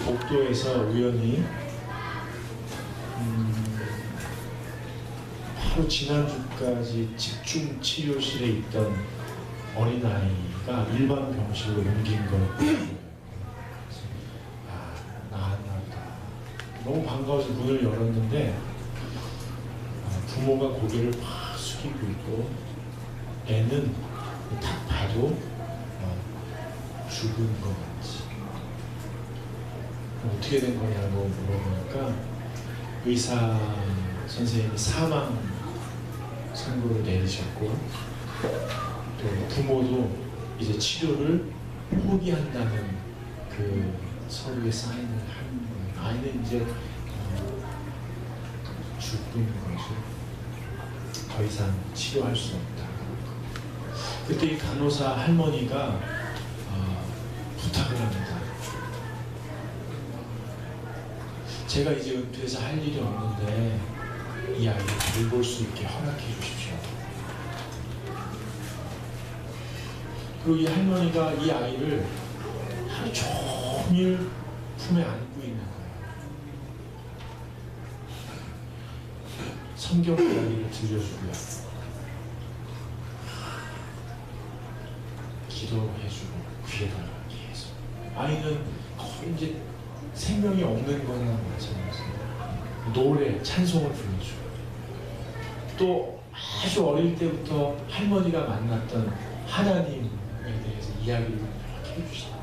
복도에서 우연히 바로 지난주까지 집중 치료실에 있던 어린아이가 일반 병실로 옮긴 거예요. 나았나 보다. 너무 반가워서 문을 열었는데 부모가 고개를 팍 숙이고 있고 애는 딱 봐도 죽은 것 같지. 어떻게 된 거냐고 물어보니까 의사 선생님이 사망 선고를 내리셨고 또 부모도 이제 치료를 포기한다는 그 서류에 사인을 하는 거예요. 아이는 이제 죽은 거죠. 더 이상 치료할 수 없다. 그때 이 간호사 할머니가 부탁을 합니다. 제가 이제 은퇴해서 할 일이 없는데 이 아이를 돌볼 수 있게 허락해 주십시오. 그리고 이 할머니가 이 아이를 하루 종일 품에 안고 있는 거예요. 성경 이야기를 들려주고요. 기도해주고 귀에다가 계속. 아이는 거의 이제 생명이 없는 거나 마찬가지입니다. 노래, 찬송을 불러주고 또 아주 어릴 때부터 할머니가 만났던 하나님에 대해서 이야기를 이렇게 해주시다.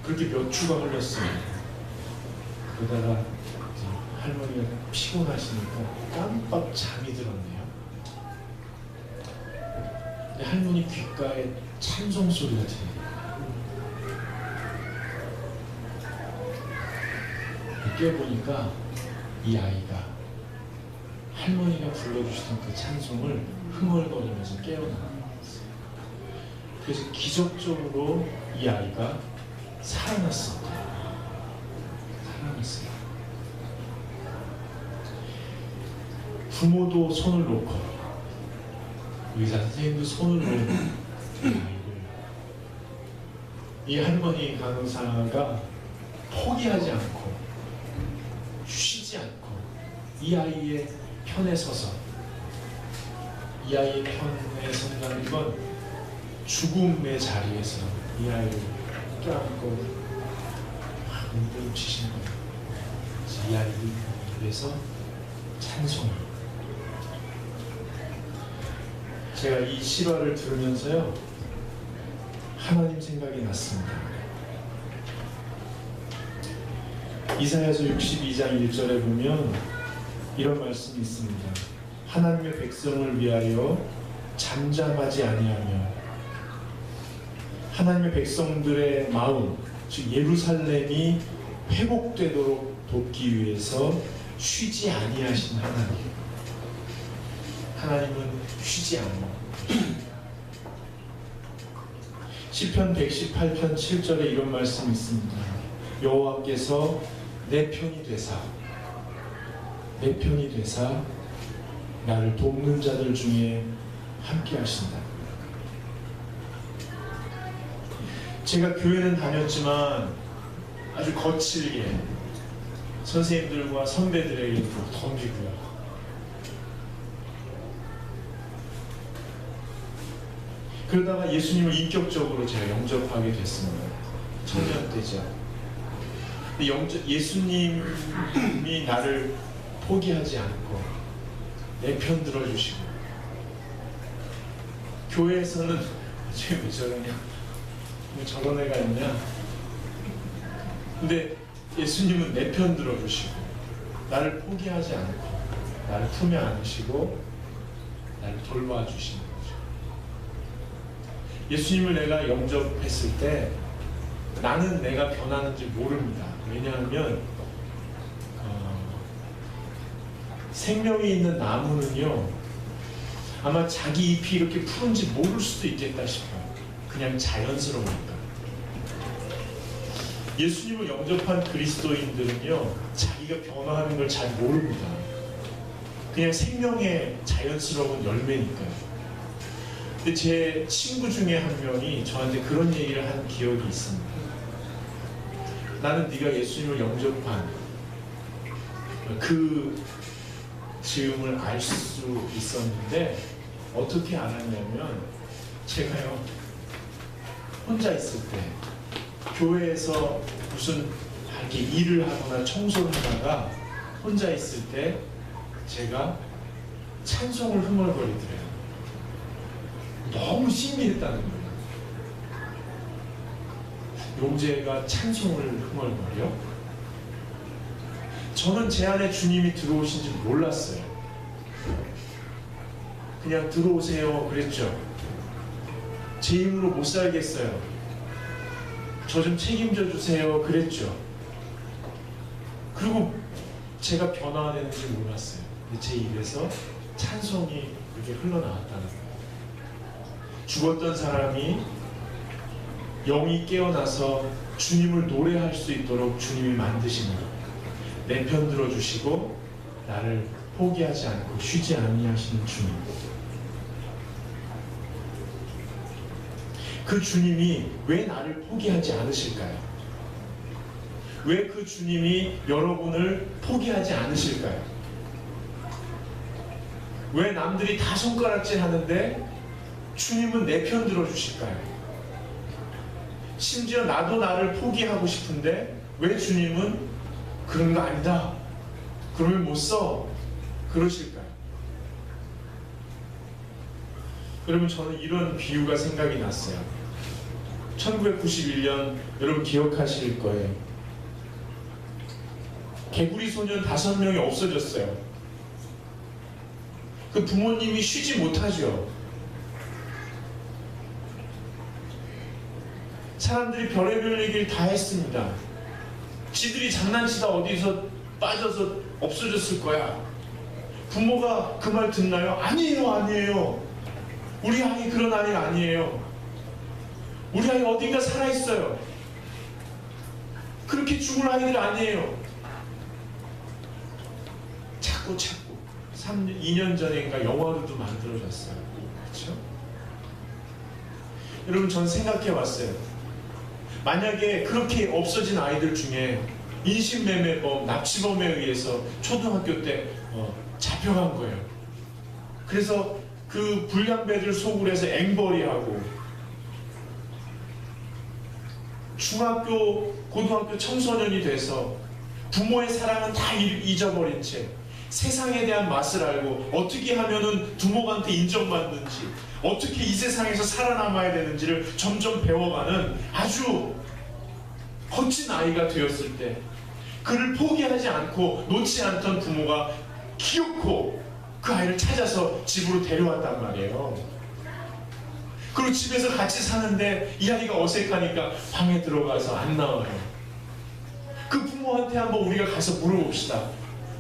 그렇게 몇 주가 흘렀어요. 그러다가 할머니가 피곤하시니까 깜빡 잠이 들었네요. 근데 할머니 귓가에 찬송 소리가 들려요. 깨보니까 이 아이가 할머니가 불러주시던 그 찬송을 흥얼거리면서 깨어나는 거였어요. 그래서 기적적으로 이 아이가 살아났습니다. 살아났어요. 부모도 손을 놓고 의사 선생님도 손을 놓은 이 아이를 이 할머니 간호사가 포기하지 않고 쉬지 않고 이 아이의 편에 서서 이 아이의 편에 선다는 건 죽음의 자리에서 이 아이를 껴안고 막 움직이시는 거예요. 그래서 이 아이를 위해서 찬송을. 제가 이 실화를 들으면서요 하나님 생각이 났습니다. 이사야서 62장 1절에 보면 이런 말씀이 있습니다. 하나님의 백성을 위하여 잠잠하지 아니하며 하나님의 백성들의 마음, 즉 예루살렘이 회복되도록 돕기 위해서 쉬지 아니하신 하나님. 하나님은 쉬지 않는 시편 118편 7절에 이런 말씀이 있습니다. 여호와께서 내 편이 되사 나를 돕는 자들 중에 함께 하신다. 제가 교회는 다녔지만 아주 거칠게 선생님들과 선배들에게 덤비고요. 그러다가 예수님을 인격적으로 제가 영접하게 됐습니다. 청년 때죠. 예수님이 나를 포기하지 않고 내 편 들어주시고 교회에서는 쟤 왜 저러냐 왜 저런 애가 있냐 근데 예수님은 내 편 들어주시고 나를 포기하지 않고 나를 품에 안으시고 나를 돌봐주시는 거죠. 예수님을 내가 영접했을 때 나는 내가 변하는지 모릅니다. 왜냐하면 생명이 있는 나무는요 아마 자기 잎이 이렇게 푸른지 모를 수도 있겠다 싶어요. 그냥 자연스러우니까. 예수님을 영접한 그리스도인들은요 자기가 변화하는 걸 잘 모릅니다. 그냥 생명의 자연스러운 열매니까요. 근데 제 친구 중에 한 명이 저한테 그런 얘기를 한 기억이 있습니다. 나는 네가 예수님을 영접한 그 즈음을 알 수 있었는데 어떻게 알았냐면, 제가요 혼자 있을 때 교회에서 무슨 이렇게 일을 하거나 청소를 하다가 혼자 있을 때 제가 찬송을 흥얼거리더래요. 너무 신기했다는 거예요. 용재가 찬송을 흥얼거려? 저는 제 안에 주님이 들어오신 줄 몰랐어요. 그냥 들어오세요 그랬죠. 제 힘으로 못 살겠어요. 저 좀 책임져 주세요 그랬죠. 그리고 제가 변화되는지 몰랐어요. 근데 제 입에서 찬송이 그렇게 흘러나왔다는 거예요. 죽었던 사람이 영이 깨어나서 주님을 노래할 수 있도록 주님이 만드신 것, 내 편 들어주시고 나를 포기하지 않고 쉬지 아니하시는 주님. 그 주님이 왜 나를 포기하지 않으실까요? 왜 그 주님이 여러분을 포기하지 않으실까요? 왜 남들이 다 손가락질 하는데 주님은 내 편 들어주실까요? 심지어 나도 나를 포기하고 싶은데 왜 주님은 그런 거 아니다, 그러면 못 써, 그러실까요? 여러분, 저는 이런 비유가 생각이 났어요. 1991년 여러분 기억하실 거예요. 개구리 소년 5명이 없어졌어요. 그 부모님이 쉬지 못하죠. 사람들이 별의별 얘기를 다 했습니다. 지들이 장난치다 어디서 빠져서 없어졌을 거야. 부모가 그 말 듣나요? 아니에요, 아니에요. 우리 아이 그런 아이 아니에요. 우리 아이 어딘가 살아있어요. 그렇게 죽을 아이들 아니에요. 자꾸 2년 전인가 영화로도 만들어졌어요. 그렇죠? 여러분, 전 생각해 봤어요. 만약에 그렇게 없어진 아이들 중에 인신매매범, 납치범에 의해서 초등학교 때 잡혀간 거예요. 그래서 그 불량배들 속을 해서 앵벌이하고 중학교, 고등학교 청소년이 돼서 부모의 사랑은 다 잊어버린 채 세상에 대한 맛을 알고 어떻게 하면은 부모한테 인정받는지, 어떻게 이 세상에서 살아남아야 되는지를 점점 배워가는 아주 거친 아이가 되었을 때, 그를 포기하지 않고 놓지 않던 부모가 기어코 그 아이를 찾아서 집으로 데려왔단 말이에요. 그리고 집에서 같이 사는데 이 아이가 어색하니까 방에 들어가서 안 나와요. 그 부모한테 한번 우리가 가서 물어봅시다.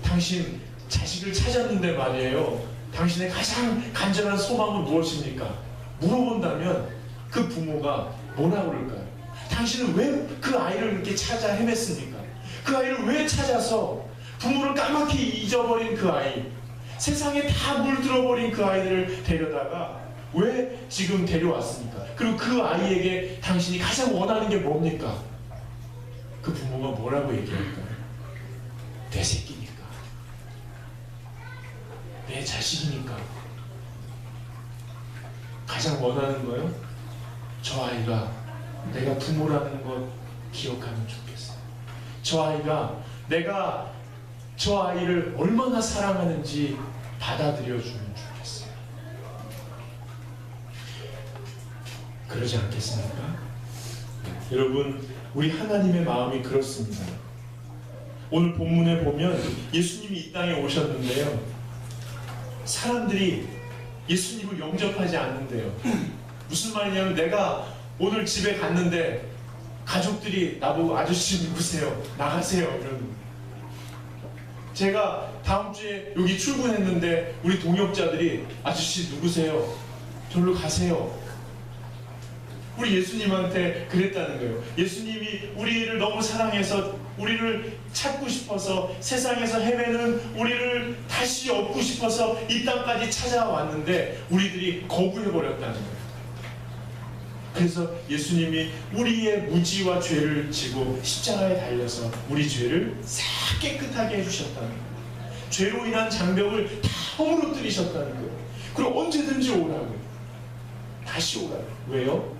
당신 자식을 찾았는데 말이에요, 당신의 가장 간절한 소망은 무엇입니까? 물어본다면 그 부모가 뭐라 그럴까요? 당신은 왜 그 아이를 그렇게 찾아 헤맸습니까? 그 아이를 왜 찾아서 부모를 까맣게 잊어버린 그 아이, 세상에 다 물들어버린 그 아이들을 데려다가 왜 지금 데려왔습니까? 그리고 그 아이에게 당신이 가장 원하는 게 뭡니까? 그 부모가 뭐라고 얘기할까요? 내 새끼니까, 내 자식이니까. 가장 원하는 거요? 저 아이가 내가 부모라는 것 기억하면 좋겠어요. 저 아이가 내가 저 아이를 얼마나 사랑하는지 받아들여주면 좋겠어요. 그러지 않겠습니까? 여러분, 우리 하나님의 마음이 그렇습니다. 오늘 본문에 보면 예수님이 이 땅에 오셨는데요, 사람들이 예수님을 영접하지 않는데요. 무슨 말이냐면, 내가 오늘 집에 갔는데 가족들이 나보고 아저씨 누구세요? 나가세요. 이러는 거예요. 제가 다음 주에 여기 출근했는데 우리 동역자들이 아저씨 누구세요? 절로 가세요. 우리 예수님한테 그랬다는 거예요. 예수님이 우리를 너무 사랑해서 우리를 찾고 싶어서 세상에서 헤매는 우리를 다시 얻고 싶어서 이 땅까지 찾아왔는데 우리들이 거부해버렸다는 거예요. 그래서 예수님이 우리의 무지와 죄를 지고 십자가에 달려서 우리 죄를 싹 깨끗하게 해주셨다는 거예요. 죄로 인한 장벽을 다 허물어뜨리셨다는 거예요. 그럼 언제든지 오라고요. 다시 오라고요. 왜요?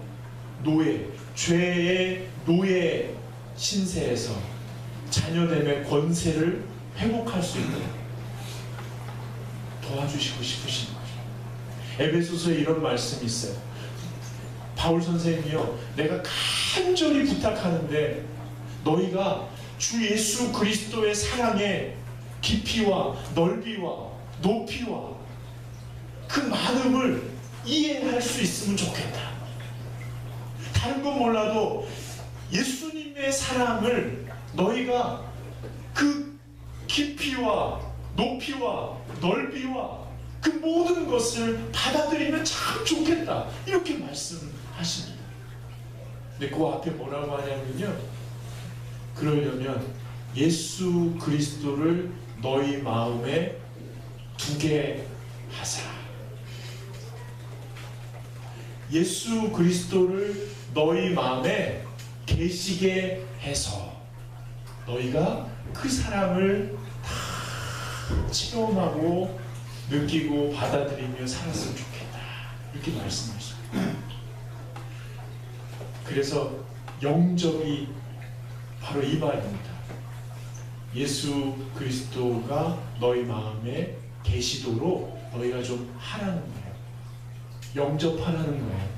죄의 노예 신세에서 자녀됨의 권세를 회복할 수 있도록 도와주시고 싶으신 거죠. 에베소서에 이런 말씀이 있어요. 바울 선생님이요, 내가 간절히 부탁하는데 너희가 주 예수 그리스도의 사랑의 깊이와 넓이와 높이와 그 많음을 이해할 수 있으면 좋겠다. 다른 건 몰라도 예수님의 사랑을 너희가 그 깊이와 높이와 넓이와 그 모든 것을 받아들이면 참 좋겠다. 이렇게 말씀하십니다. 근데 그 앞에 뭐라고 하냐면요, 그러려면 예수 그리스도를 너희 마음에 두게 하사. 예수 그리스도를 너희 마음에 계시게 해서 너희가 그 사랑을 다 체험하고 느끼고 받아들이며 살았으면 좋겠다. 이렇게 말씀하십니다. 그래서 영접이 바로 이 말입니다. 예수 그리스도가 너희 마음에 계시도록 너희가 좀 하라는 거예요. 영접하라는 거예요.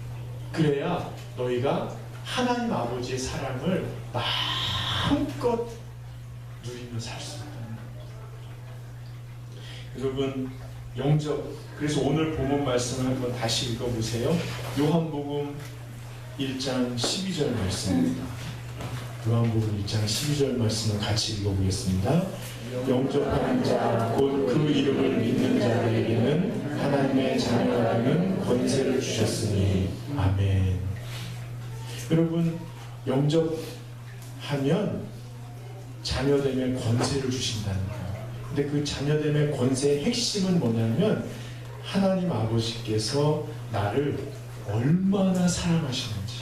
그래야 너희가 하나님 아버지의 사랑을 마음껏 누리며 살 수 있다는 거예요. 여러분, 영접, 그래서 오늘 본문 말씀을 한번 다시 읽어보세요. 요한복음 1장 12절 말씀입니다. 요한복음 1장 12절 말씀을 같이 읽어보겠습니다. 영접하는 자, 곧 그 이름을 믿는 자들에게는 하나님의 자녀라는 권세를 주셨으니. 아멘. 여러분, 영접하면 자녀됨의 권세를 주신다는 거예요. 근데 그 자녀됨의 권세의 핵심은 뭐냐면 하나님 아버지께서 나를 얼마나 사랑하시는지,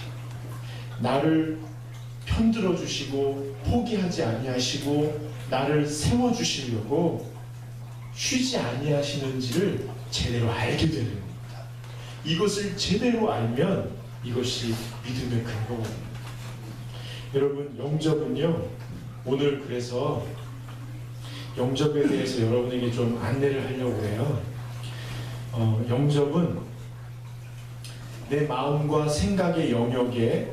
나를 편들어 주시고 포기하지 아니하시고 나를 세워주시려고 쉬지 아니하시는지를 제대로 알게 되는 겁니다. 이것을 제대로 알면 이것이 믿음의 근거거든요. 여러분, 영접은요, 오늘 그래서 영접에 대해서 여러분에게 좀 안내를 하려고 해요. 영접은 내 마음과 생각의 영역에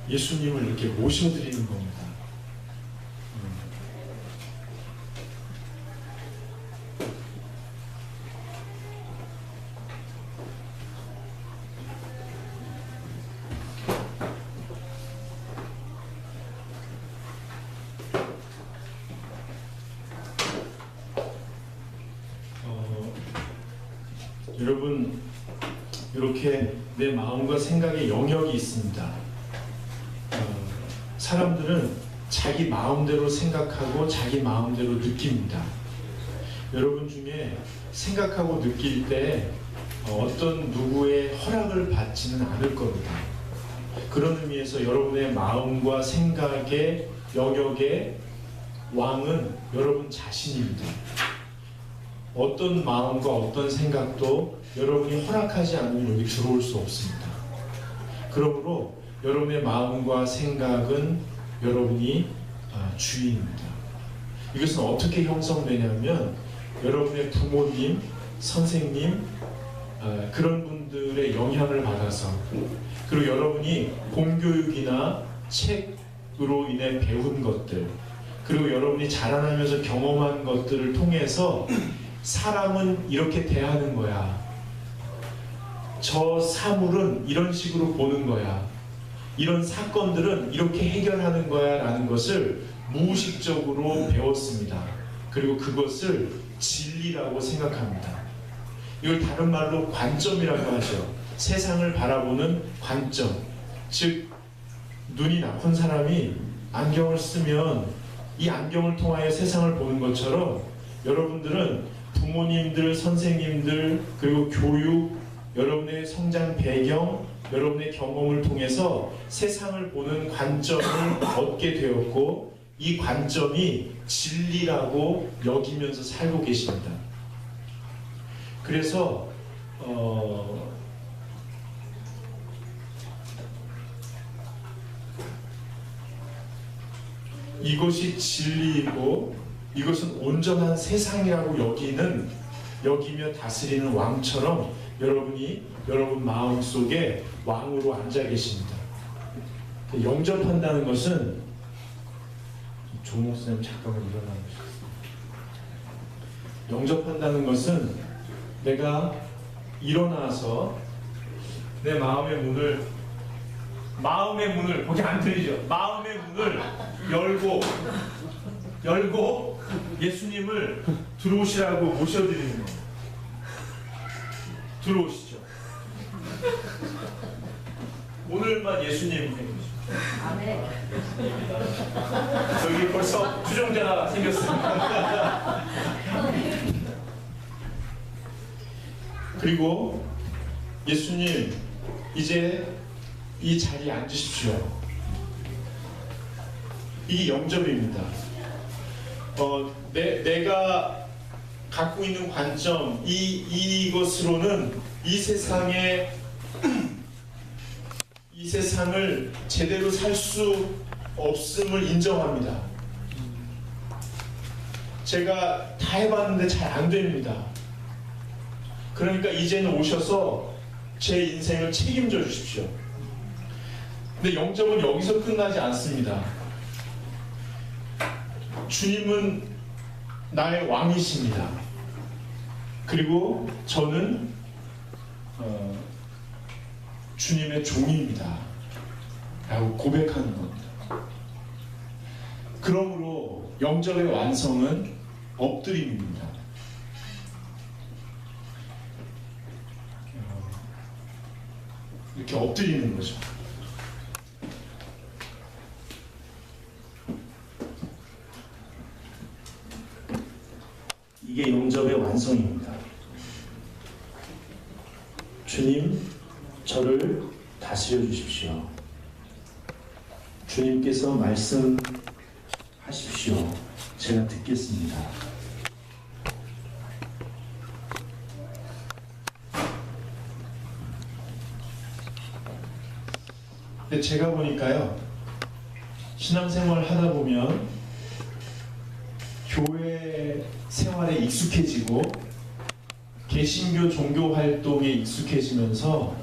예수님을 이렇게 모셔드리는 겁니다. 여러분, 이렇게 내 마음과 생각의 영역이 있습니다. 사람들은 자기 마음대로 생각하고 자기 마음대로 느낍니다. 여러분 중에 생각하고 느낄 때 어떤 누구의 허락을 받지는 않을 겁니다. 그런 의미에서 여러분의 마음과 생각의 영역의 왕은 여러분 자신입니다. 어떤 마음과 어떤 생각도 여러분이 허락하지 않으면 여기 들어올 수 없습니다. 그러므로 여러분의 마음과 생각은 여러분이 주인입니다. 이것은 어떻게 형성되냐면 여러분의 부모님, 선생님, 그런 분들의 영향을 받아서, 그리고 여러분이 공교육이나 책으로 인해 배운 것들, 그리고 여러분이 자라나면서 경험한 것들을 통해서 사람은 이렇게 대하는 거야, 저 사물은 이런 식으로 보는 거야, 이런 사건들은 이렇게 해결하는 거야 라는 것을 무의식적으로 배웠습니다. 그리고 그것을 진리라고 생각합니다. 이걸 다른 말로 관점이라고 하죠. 세상을 바라보는 관점. 즉 눈이 나쁜 사람이 안경을 쓰면 이 안경을 통하여 세상을 보는 것처럼 여러분들은 부모님들, 선생님들, 그리고 교육, 여러분의 성장 배경, 여러분의 경험을 통해서 세상을 보는 관점을 얻게 되었고 이 관점이 진리라고 여기면서 살고 계십니다. 그래서 이것이 진리이고 이것은 온전한 세상이라고 여기며 다스리는 왕처럼 여러분이 여러분 마음속에 왕으로 앉아 계십니다. 영접한다는 것은 종 목사님 잠깐만 일어나주세요. 영접한다는 것은 내가 일어나서 내 마음의 문을 거기 안 들리죠? 마음의 문을 열고 예수님을 들어오시라고 모셔드리는 겁니다. 들어오시죠. 오늘만 예수님 해주시죠. 아멘. 여기 벌써 주정자가 생겼습니다. 그리고 예수님 이제 이 자리에 앉으십시오. 이게 영접입니다. 내가 갖고 있는 관점 이것으로는 이 세상을 제대로 살 수 없음을 인정합니다. 제가 다 해봤는데 잘 안 됩니다. 그러니까 이제는 오셔서 제 인생을 책임져 주십시오. 근데 영접은 여기서 끝나지 않습니다. 주님은 나의 왕이십니다. 그리고 저는 주님의 종입니다. 라고 고백하는 겁니다. 그러므로 영접의 완성은 엎드림입니다. 이렇게 엎드리는 거죠. 이게 영접의 완성입니다. 주님, 저를 다스려 주십시오. 주님께서 말씀하십시오. 제가 듣겠습니다. 근데 제가 보니까요, 신앙생활 하다 보면 교회 생활에 익숙해지고 개신교 종교 활동에 익숙해지면서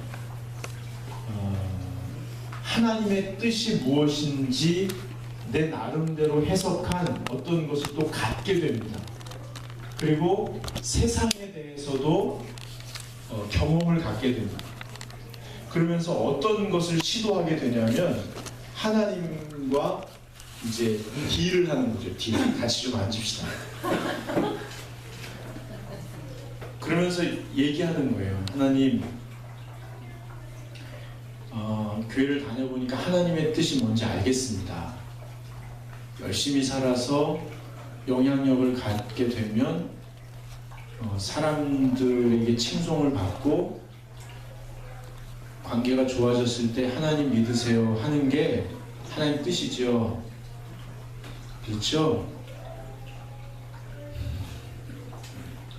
하나님의 뜻이 무엇인지 내 나름대로 해석한 어떤 것을 또 갖게 됩니다. 그리고 세상에 대해서도 경험을 갖게 됩니다. 그러면서 어떤 것을 시도하게 되냐면 하나님과 이제 딜을 하는 거죠. 딜. 같이 좀 앉읍시다. 그러면서 얘기하는 거예요. 하나님, 교회를 다녀보니까 하나님의 뜻이 뭔지 알겠습니다. 열심히 살아서 영향력을 갖게 되면 사람들에게 칭송을 받고 관계가 좋아졌을 때 하나님 믿으세요 하는 게 하나님 뜻이죠. 그렇죠?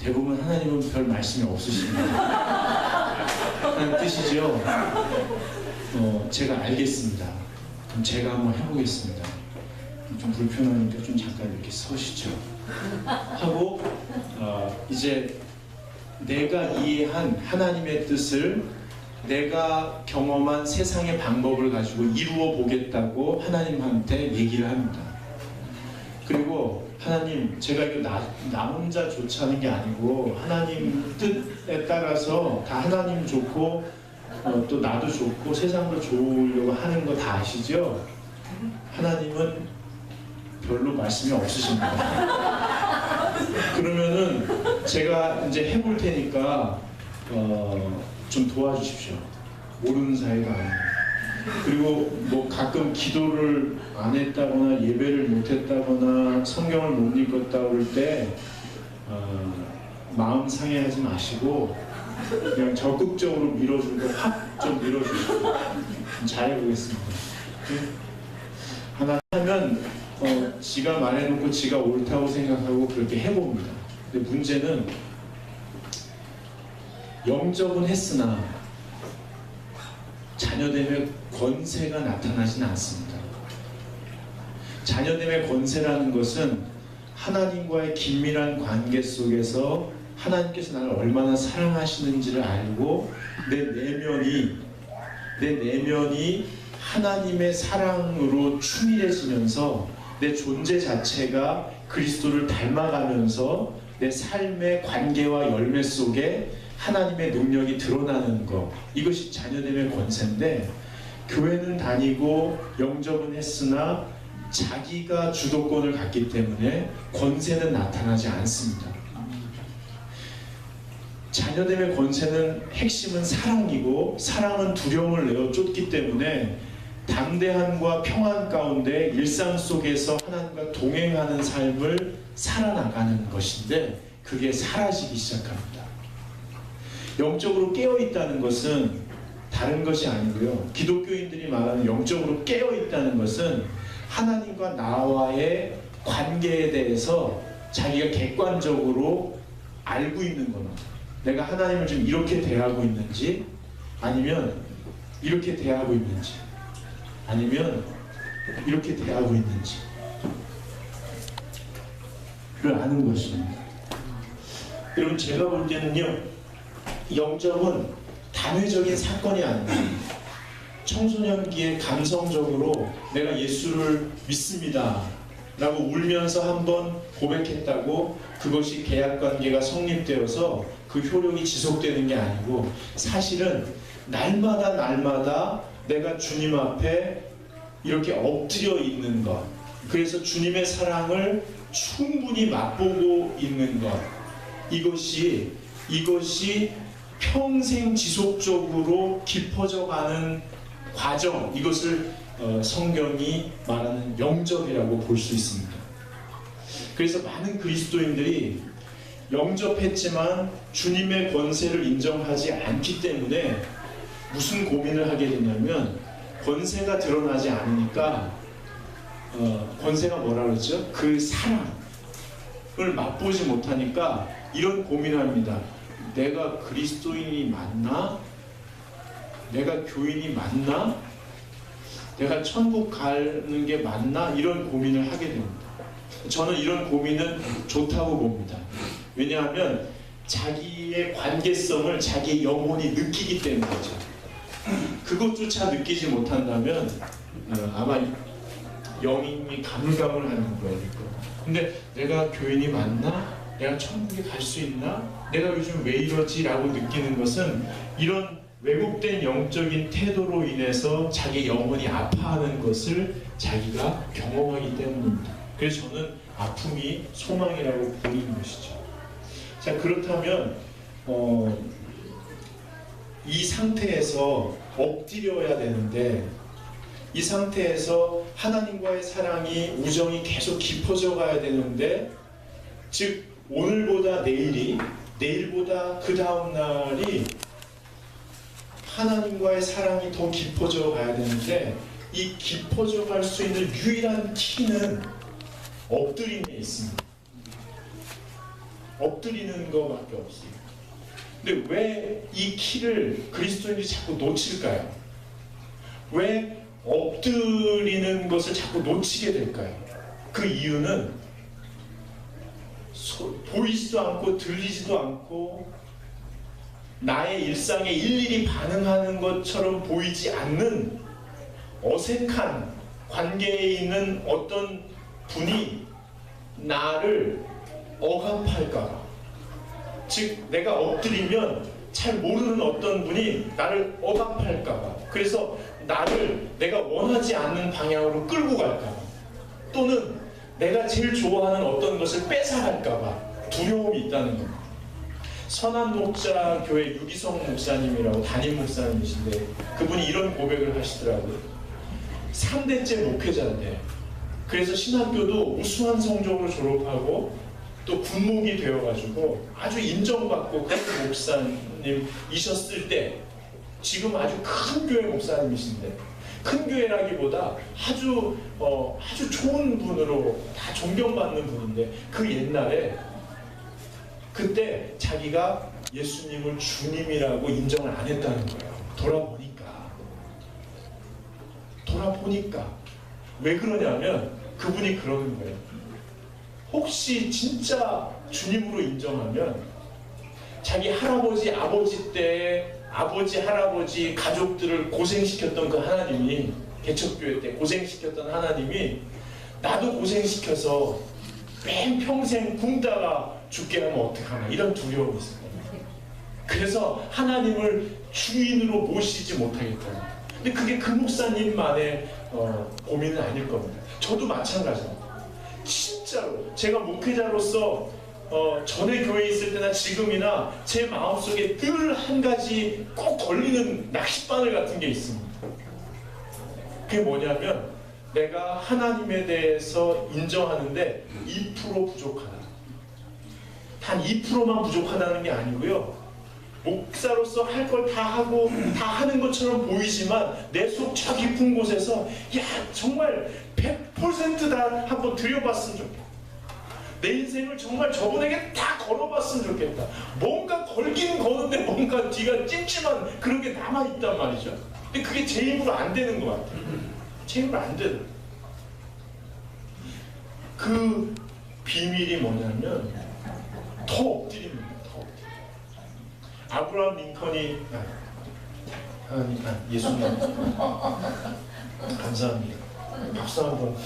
대부분 하나님은 별 말씀이 없으십니다. 하나님 뜻이죠? 제가 알겠습니다. 그럼 제가 한번 해보겠습니다. 좀 불편하니까 좀 잠깐 이렇게 서시죠. 하고 이제 내가 이해한 하나님의 뜻을 내가 경험한 세상의 방법을 가지고 이루어 보겠다고 하나님한테 얘기를 합니다. 그리고 하나님, 제가 이거 나 혼자 좋자는 게 아니고 하나님 뜻에 따라서 다 하나님 좋고 또 나도 좋고 세상도 좋으려고 하는 거 다 아시죠? 하나님은 별로 말씀이 없으십니다. 그러면은 제가 이제 해볼 테니까 좀 도와주십시오. 모르는 사이가 아니에요. 그리고 뭐 가끔 기도를 안 했다거나 예배를 못 했다거나 성경을 못 읽었다 그럴 때 마음 상해하지 마시고 그냥 적극적으로 밀어주고 확 좀 밀어주시고 잘해보겠습니다. 하나 하면 지가 말해놓고 지가 옳다고 생각하고 그렇게 해봅니다. 근데 문제는 영접은 했으나 자녀됨의 권세가 나타나지는 않습니다. 자녀됨의 권세라는 것은 하나님과의 긴밀한 관계 속에서 하나님께서 나를 얼마나 사랑하시는지를 알고 내 내면이 하나님의 사랑으로 충실해지면서 내 존재 자체가 그리스도를 닮아가면서 내 삶의 관계와 열매 속에 하나님의 능력이 드러나는 것, 이것이 자녀됨의 권세인데, 교회는 다니고 영접은 했으나 자기가 주도권을 갖기 때문에 권세는 나타나지 않습니다. 자녀됨의 권세는 핵심은 사랑이고, 사랑은 두려움을 내어 쫓기 때문에 담대함과 평안 가운데 일상 속에서 하나님과 동행하는 삶을 살아나가는 것인데, 그게 사라지기 시작합니다. 영적으로 깨어있다는 것은 다른 것이 아니고요. 기독교인들이 말하는 영적으로 깨어있다는 것은 하나님과 나와의 관계에 대해서 자기가 객관적으로 알고 있는 겁니다. 내가 하나님을 좀 이렇게 대하고 있는지, 아니면 이렇게 대하고 있는지, 아니면 이렇게 대하고 있는지 를 아는 것입니다. 여러분, 제가 볼 때는요, 영접은 단회적인 사건이 아닙니다. 청소년기에 감성적으로 내가 예수를 믿습니다 라고 울면서 한번 고백했다고 그것이 계약관계가 성립되어서 그 효력이 지속되는 게 아니고, 사실은 날마다 내가 주님 앞에 이렇게 엎드려 있는 것, 그래서 주님의 사랑을 충분히 맛보고 있는 것, 이것이 평생 지속적으로 깊어져 가는 과정, 이것을 성경이 말하는 영접이라고 볼 수 있습니다. 그래서 많은 그리스도인들이 영접했지만 주님의 권세를 인정하지 않기 때문에 무슨 고민을 하게 되냐면, 권세가 드러나지 않으니까 권세가 뭐라 그러죠? 그 사랑을 맛보지 못하니까 이런 고민을 합니다. 내가 그리스도인이 맞나? 내가 교인이 맞나? 내가 천국 가는 게 맞나? 이런 고민을 하게 됩니다. 저는 이런 고민은 좋다고 봅니다. 왜냐하면 자기의 관계성을 자기의 영혼이 느끼기 때문이죠. 그것조차 느끼지 못한다면 아마 영이 가물가물하는 거예요. 근데 내가 교인이 맞나? 내가 천국에 갈 수 있나? 내가 요즘 왜 이러지? 라고 느끼는 것은 이런 왜곡된 영적인 태도로 인해서 자기 영혼이 아파하는 것을 자기가 경험하기 때문입니다. 그래서 저는 아픔이 소망이라고 보이는 것이죠. 자, 그렇다면 이 상태에서 엎드려야 되는데, 이 상태에서 하나님과의 사랑이, 우정이 계속 깊어져 가야 되는데, 즉 오늘보다 내일이, 내일보다 그 다음 날이 하나님과의 사랑이 더 깊어져 가야 되는데, 이 깊어져 갈 수 있는 유일한 키는 엎드림에 있습니다. 엎드리는 것밖에 없어요. 근데 왜 이 키를 그리스도인들이 자꾸 놓칠까요? 왜 엎드리는 것을 자꾸 놓치게 될까요? 그 이유는 보이지도 않고 들리지도 않고 나의 일상에 일일이 반응하는 것처럼 보이지 않는 어색한 관계에 있는 어떤 분이 나를 억압할까봐, 즉 내가 엎드리면 잘 모르는 어떤 분이 나를 억압할까봐, 그래서 나를 내가 원하지 않는 방향으로 끌고 갈까봐, 또는 내가 제일 좋아하는 어떤 것을 뺏어갈까봐 두려움이 있다는 겁니다. 선한 목자 교회 유기성 목사님이라고 담임 목사님이신데 그분이 이런 고백을 하시더라고요. 3대째 목회자인데 그래서 신학교도 우수한 성적으로 졸업하고 또 군목이 되어가지고 아주 인정받고 그런 목사님이셨을 때 지금 아주 큰 교회 목사님이신데 큰 교회라기보다 아주 좋은 분으로 다 존경받는 분인데 그 옛날에 그때 자기가 예수님을 주님이라고 인정을 안 했다는 거예요. 돌아보니까 왜 그러냐면 그분이 그러는 거예요. 혹시 진짜 주님으로 인정하면 자기 할아버지 아버지 때 아버지 할아버지 가족들을 고생시켰던 그 하나님이 개척교회 때 고생시켰던 하나님이 나도 고생시켜서 맨 평생 굶다가 죽게 하면 어떡하나 이런 두려움이 있어요. 그래서 하나님을 주인으로 모시지 못하겠다. 근데 그게 그 목사님만의 고민은 아닐 겁니다. 저도 마찬가지입니다. 진짜로 제가 목회자로서 전에 교회에 있을 때나 지금이나 제 마음속에 늘 한 가지 꼭 걸리는 낚싯바늘 같은 게 있습니다. 그게 뭐냐면 내가 하나님에 대해서 인정하는데 2% 부족하다. 단 2%만 부족하다는 게 아니고요. 목사로서 할 걸 다 하고 다 하는 것처럼 보이지만 내 속 저 깊은 곳에서 야 정말 100%다 한번 들여봤으면 좋겠다. 내 인생을 정말 저분에게 다 걸어봤으면 좋겠다. 뭔가 걸긴 거는데 뭔가 뒤가 찜찜한 그런 게 남아있단 말이죠. 근데 그게 제 힘으로 안 되는 것 같아요. 제 힘으로 안 되는. 그 비밀이 뭐냐면 더 엎드립니다. 아브라함 링컨이 하나님, 예수님 감사합니다. 박수 한번.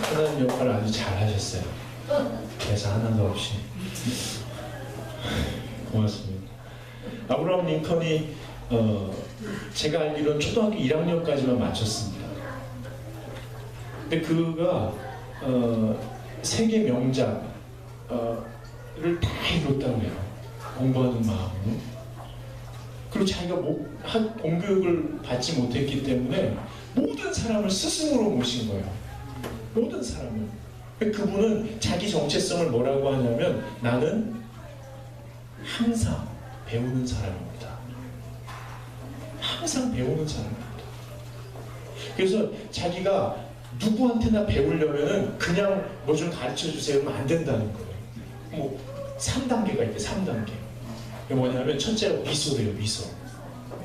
하나님 역할을 아주 잘 하셨어요. 그래서 하나도 없이 고맙습니다. 아브라함 링컨이 제가 알기로는 초등학교 1학년까지만 마쳤습니다. 근데 그가 세계 명작을 다 이뤘다고 해요. 공부하는 마음으로. 그리고 자기가 공교육을 받지 못했기 때문에 모든 사람을 스승으로 모신 거예요. 모든 사람을. 그분은 자기 정체성을 뭐라고 하냐면 나는 항상 배우는 사람입니다. 항상 배우는 사람입니다. 그래서 자기가 누구한테나 배우려면 그냥 뭐 좀 가르쳐 주세요 하면 안 된다는 거예요. 뭐 3단계가 있대. 3단계. 그게 뭐냐면 첫째로 미소래요. 미소.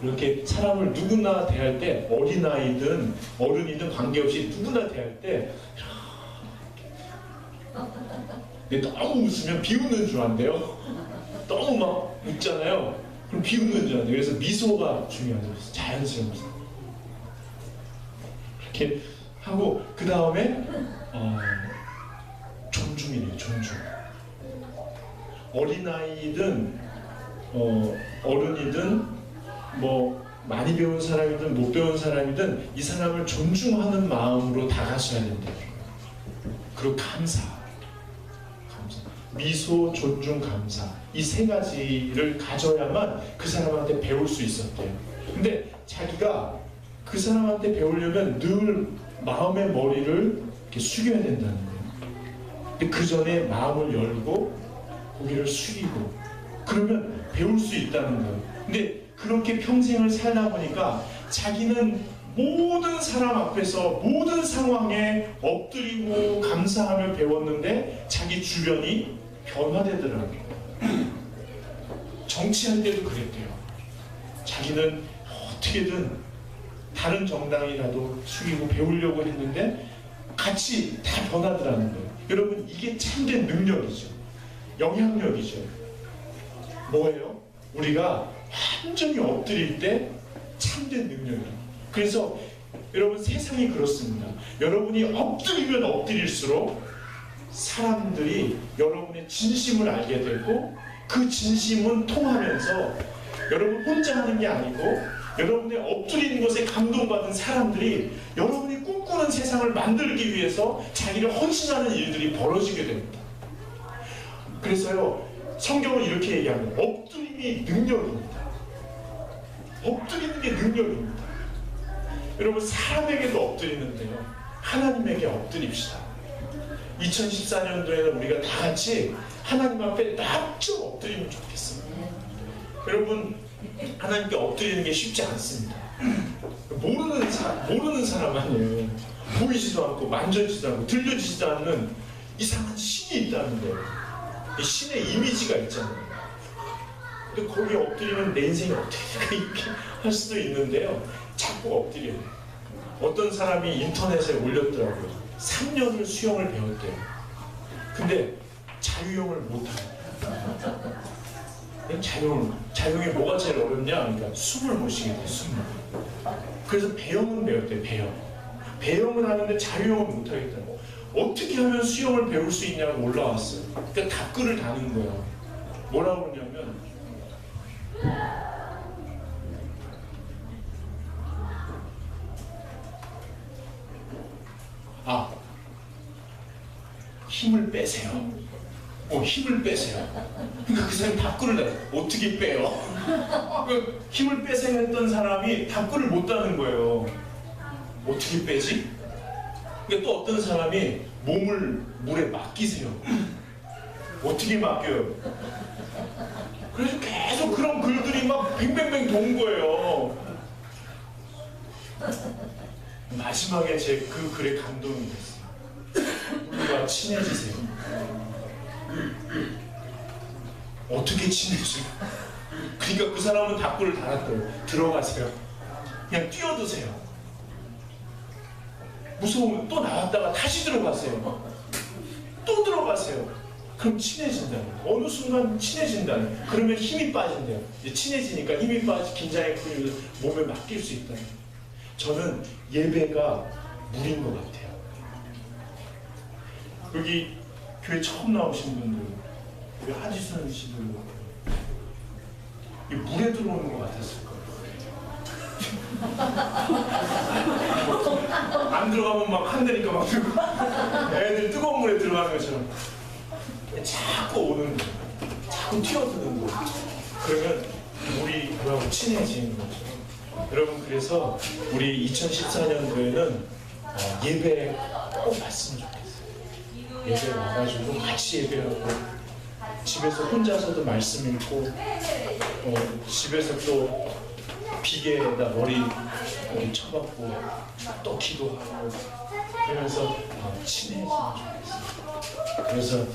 이렇게 사람을 누구나 대할 때 어린아이든 어른이든 관계없이 누구나 대할 때 근데 너무 웃으면 비웃는 줄 안대요. 너무 막 웃잖아요. 그럼 비웃는 줄 안대요. 그래서 미소가 중요하죠. 자연스러운 미소. 이렇게 하고 그 다음에 존중이래요. 존중. 어린아이든 어른이든 뭐 많이 배운 사람이든 못 배운 사람이든 이 사람을 존중하는 마음으로 다가서야 된다. 그리고 감사. 미소, 존중, 감사. 이 세 가지를 가져야만 그 사람한테 배울 수 있었대요. 근데 자기가 그 사람한테 배우려면 늘 마음의 머리를 이렇게 숙여야 된다는 거예요. 근데 그 전에 마음을 열고 고개를 숙이고 그러면 배울 수 있다는 거예요. 근데 그렇게 평생을 살다 보니까 자기는 모든 사람 앞에서 모든 상황에 엎드리고 감사하며 배웠는데 자기 주변이 변화되더라고요. 정치할 때도 그랬대요. 자기는 어떻게든 다른 정당이라도 숙이고 배우려고 했는데 같이 다 변하더라는 거예요. 여러분 이게 참된 능력이죠. 영향력이죠. 뭐예요? 우리가 완전히 엎드릴 때 참된 능력이에요. 그래서 여러분 세상이 그렇습니다. 여러분이 엎드리면 엎드릴수록 사람들이 여러분의 진심을 알게 되고 그 진심은 통하면서 여러분 혼자 하는 게 아니고 여러분의 엎드리는 것에 감동받은 사람들이 여러분이 꿈꾸는 세상을 만들기 위해서 자기를 헌신하는 일들이 벌어지게 됩니다. 그래서요 성경은 이렇게 얘기합니다. 엎드림이 능력입니다. 엎드리는 게 능력입니다. 여러분, 사람에게도 엎드리는데요, 하나님에게 엎드립시다. 2014년도에는 우리가 다 같이 하나님 앞에 납작 엎드리면 좋겠습니다. 여러분, 하나님께 엎드리는 게 쉽지 않습니다. 모르는 사람 아니에요. 보이지도 않고 만져지도 않고 들려지지도 않는 이상한 신이 있다는 거예요. 이 신의 이미지가 있잖아요. 근데 거기에 엎드리면 내 인생이 어떻게 될까 이렇게 할 수도 있는데요, 자꾸 엎드려요. 어떤 사람이 인터넷에 올렸더라고요. 3년을 수영을 배웠대요. 근데 자유형을 못하고. 자유형이 뭐가 제일 어렵냐? 그러니까 숨을 못 쉬게 돼요. 숨을. 그래서 배영은 배웠대요. 배영은 하는데 자유형을 못하겠다고. 어떻게 하면 수영을 배울 수 있냐고 올라왔어요. 그러니까 답글을 다는 거예요. 뭐라고 그러냐면, 힘을 빼세요. 힘을 빼세요. 그러니까 그 사람이 답글을 다 어떻게 빼요? 힘을 빼세요 했던 사람이 답글을 못 다는 거예요. 어떻게 빼지? 그러니까 또 어떤 사람이 몸을 물에 맡기세요. 어떻게 맡겨요? 그래서 계속 그런 글들이 막 뱅뱅뱅 돈 거예요. 마지막에 제 그 글에 감동이 됐어요. 우리가 친해지세요. 어떻게 친해지요? 그러니까 그 사람은 답글을 달았대요. 들어가세요. 그냥 뛰어드세요. 무서우면 또 나왔다가 다시 들어가세요. 또 들어가세요. 그럼 친해진다는 거예요. 어느 순간 친해진다는 거예요. 그러면 힘이 빠진대요. 이제 친해지니까 힘이 빠지, 긴장이 풀리고 몸에 맡길 수 있다는 거예요. 저는 예배가 물인 것 같아요. 여기 교회 처음 나오신 분들, 우리 하지순 씨도 이 물에 들어오는 것 같았을 거예요. 안 들어가면 막 한다니까 막 애들 뜨거운 물에 들어가는 것처럼 자꾸 오는 거예요. 자꾸 튀어드는 거예요. 그러면 물이 그하고 친해지는 거죠. 여러분, 그래서 우리 2014년도에는 예배 꼭 왔으면 좋겠어요. 예배 와가지고 같이 예배하고, 집에서 혼자서도 말씀 읽고, 집에서 또 비계에다 머리 쳐박고 또 기도하고, 그러면서 친해지면 좋겠어요. 그래서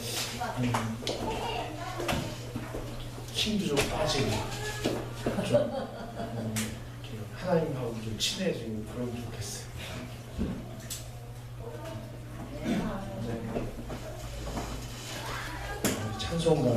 힘도 좀 빠지고 좀 하나님하고 좀 친해지고 그러면 좋겠어요. 찬송가